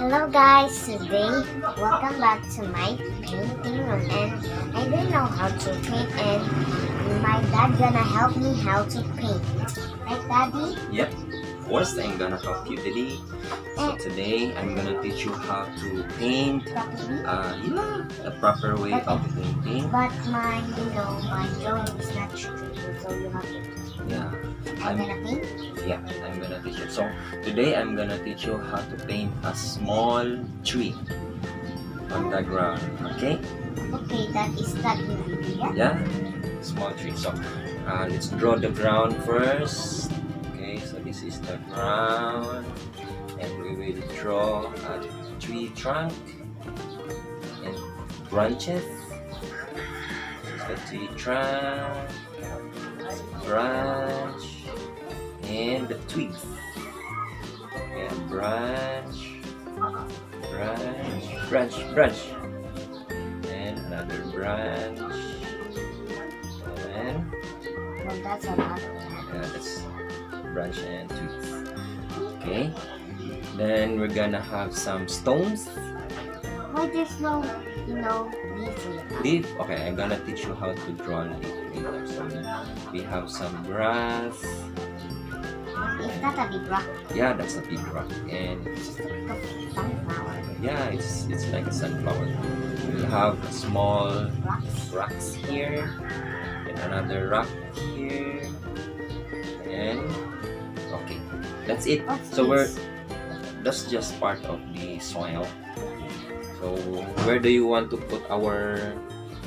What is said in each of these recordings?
Hello guys, today welcome back to my painting room, and I don't know how to paint, and my dad gonna help me how to paint. Right, Daddy? Yep, of course I'm gonna help you today. So today I'm gonna teach you how to paint the proper way of painting. But my drawing is not straight, so you have to. Yeah, I'm gonna paint? Yeah, I'm gonna teach you. So today I'm gonna teach you how to paint a small tree on the ground. Okay? Okay, that is that the video. Yeah, small tree. So let's draw the ground first. Okay, so this is the ground, and we will draw a tree trunk and branches. The tree trunk, branch, and the twigs. And branch, and another branch, and Well, that's a lot. yeah, that's branch and twigs. Okay, then we're gonna have some stones. Why there's no, leaves in it? Leaf. Okay, I'm gonna teach you how to draw leaf later. So we have some grass. Is that a big rock? Yeah, that's a big rock, and Just a sunflower. yeah, it's like a sunflower. We have small rocks here, and another rock here, and okay, that's it. So that's just part of the soil. So where do you want to put our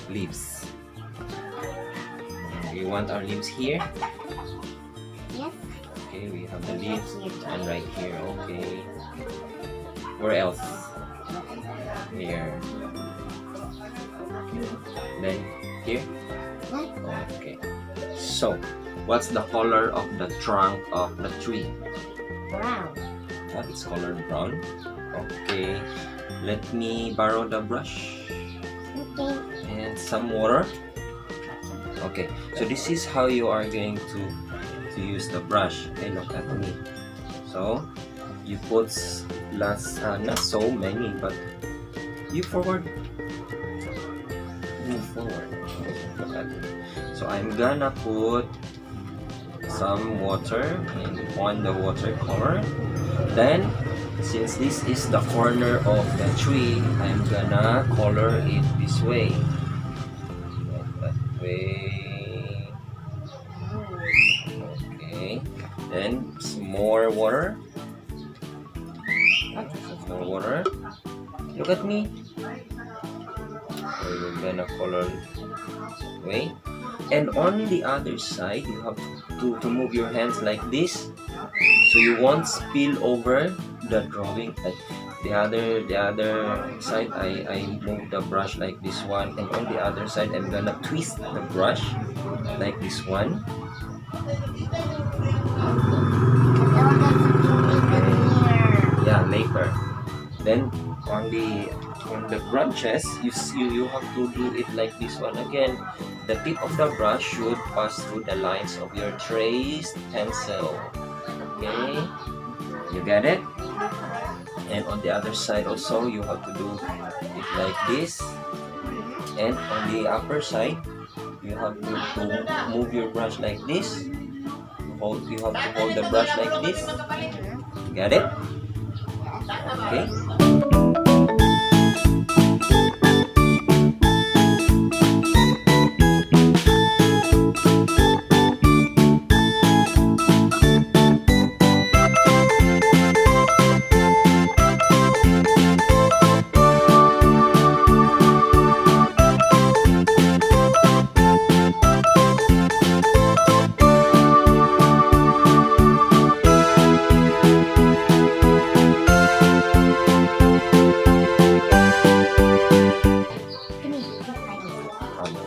leaves? You want our leaves here? Yes. Okay, we have the leaves and right here. Okay. Where else? Here. Then here? Okay. So, what's the color of the trunk of the tree? Brown. That is colored brown. Okay. Let me borrow the brush Okay. and some water. Okay. So this is how you are going to use the brush. Okay, look at me. So you put not so many, but you move forward. Look at me. So I'm gonna put some water on the watercolor. Then, since this is the corner of the tree, I'm gonna color it this way. That way. Okay. Then some more water. More water. Look at me. So we're gonna color this way. And on the other side, you have to move your hands like this, so you won't spill over the drawing. Like the other side, I move the brush like this one, and on the other side, I'm gonna twist the brush like this one. Yeah, later. Then on the branches, you have to do it like this one again. The tip of the brush should pass through the lines of your traced pencil. Okay, you get it? And on the other side also, you have to do it like this. And on the upper side, you have to move your brush like this. You have to hold the brush like this. Get it? Okay.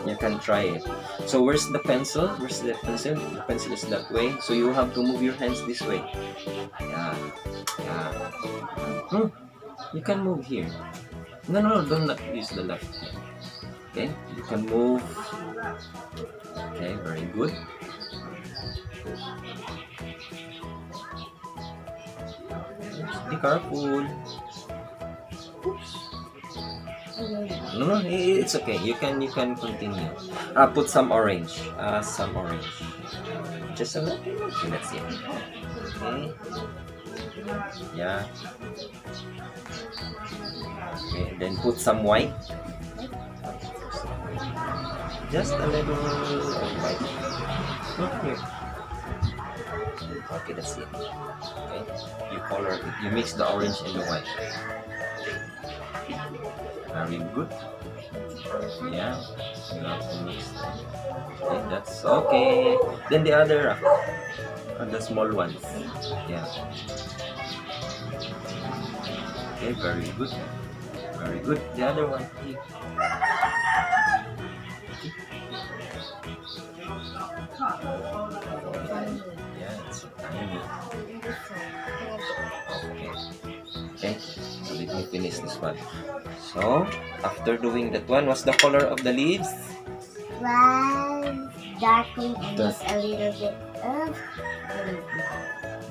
You can try it. So where's the pencil? The pencil is that way. So you have to move your hands this way. Yeah. You can move here. No, don't use the left hand. Okay, you can move. Okay, very good. Be careful. No, it's okay. You can continue. Put some orange. Some orange. Just a little. Okay, that's it. Okay. Yeah. Okay. Then put some white. Just a little of white. Not here. Okay, that's it. Okay. You color it. You mix the orange and the white. Very good. Yeah. You have to mix. Okay, that's okay. Then the other, the small ones. Yeah. Okay, very good. Very good. The other one. Yeah, it's tiny. Okay. Okay. So let me finish this one. So after doing that one, what's the color of the leaves? Was dark green and just a little bit of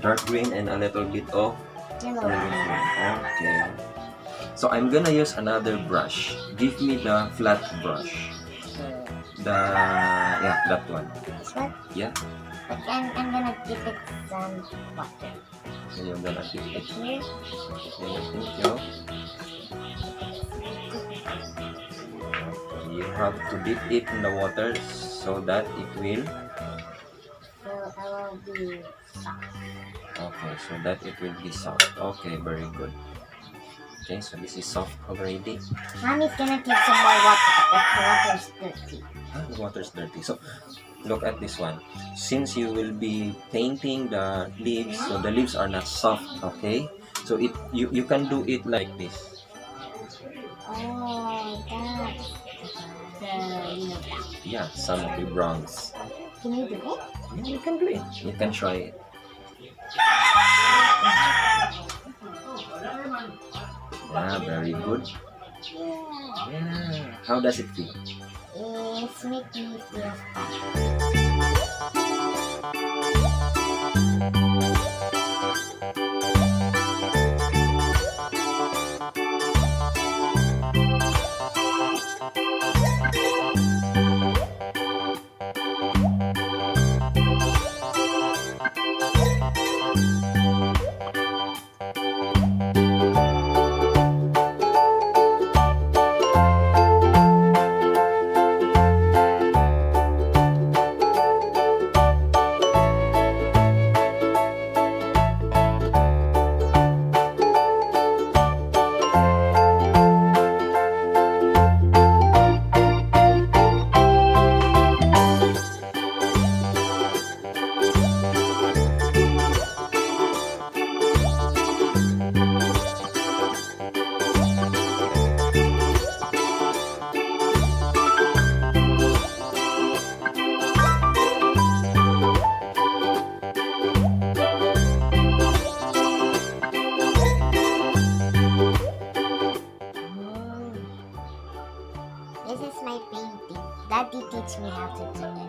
Dark green and a little bit of yellow. Okay. So I'm gonna use another brush. Give me the flat brush. That one. This one? Yeah. But I'm gonna dip it some water. So you're gonna dip it. Here. Okay, thank you. You have to dip it in the water so that it will. So I will be soft. Okay, so that it will be soft. Okay, very good. Okay, so this is soft already. Mommy's gonna take some more water because the water is dirty. The water is dirty. So look at this one. Since you will be painting the leaves, so the leaves are not soft. Okay, so you can do it like this. Oh, that's the brown. Yeah, some of the browns. Can you do it? Yeah, you can do it. You can try it. Yeah, very good. Yeah. How does it feel? It's making me feel fun. This is my painting. Daddy teach me how to do it.